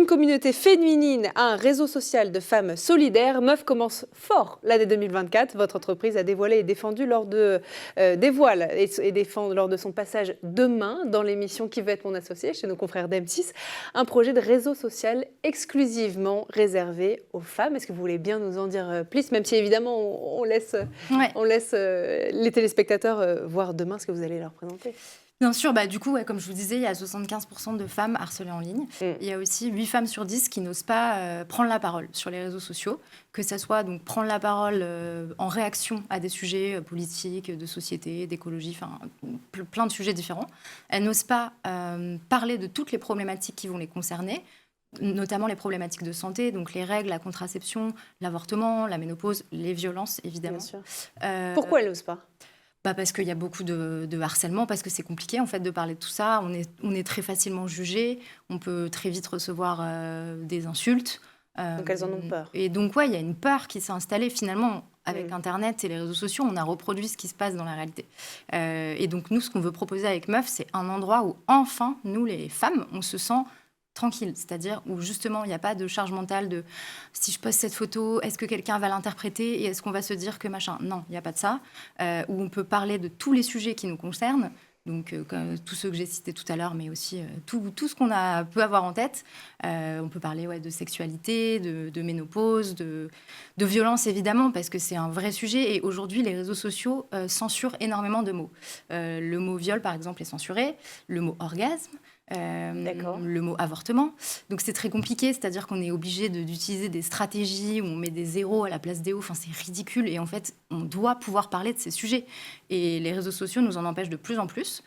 D'une communauté féminine à un réseau social de femmes solidaires, Meuf commence fort l'année 2024. Votre entreprise a dévoilé et défendu lors de dévoile et défend lors de son passage demain dans l'émission Qui veut être mon associé chez nos confrères d'M6, un projet de réseau social exclusivement réservé aux femmes. Est-ce que vous voulez bien nous en dire plus, même si évidemment on laisse les téléspectateurs voir demain ce que vous allez leur présenter? Bien sûr, du coup, comme je vous disais, il y a 75% de femmes harcelées en ligne. Il y a aussi 8 femmes sur 10 qui n'osent pas prendre la parole sur les réseaux sociaux, que ça soit donc prendre la parole en réaction à des sujets politiques, de société, d'écologie, enfin plein de sujets différents. Elles n'osent pas parler de toutes les problématiques qui vont les concerner, notamment les problématiques de santé, donc les règles, la contraception, l'avortement, la ménopause, les violences, évidemment. Bien sûr. Pourquoi elles n'osent pas ? Parce qu'il y a beaucoup de harcèlement, parce que c'est compliqué en fait de parler de tout ça. On est très facilement jugé, on peut très vite recevoir des insultes. Donc elles en ont peur. Et donc il y a une peur qui s'est installée finalement avec Internet et les réseaux sociaux. On a reproduit ce qui se passe dans la réalité. Et donc nous, ce qu'on veut proposer avec Meuf, c'est un endroit où enfin, nous les femmes, on se sent tranquille, c'est-à-dire où justement il n'y a pas de charge mentale de si je poste cette photo, est-ce que quelqu'un va l'interpréter et est-ce qu'on va se dire que machin. Non, il n'y a pas de ça. Où on peut parler de tous les sujets qui nous concernent, donc comme tous ceux que j'ai cités tout à l'heure, mais aussi tout ce qu'on peut avoir en tête. On peut parler de sexualité, de ménopause, de violence évidemment, parce que c'est un vrai sujet et aujourd'hui les réseaux sociaux censurent énormément de mots. Le mot viol par exemple est censuré, le mot orgasme, le mot avortement. Donc c'est très compliqué, c'est-à-dire qu'on est obligé d'utiliser des stratégies où on met des zéros à la place des O. Enfin, c'est ridicule et en fait, on doit pouvoir parler de ces sujets. Et les réseaux sociaux nous en empêchent de plus en plus.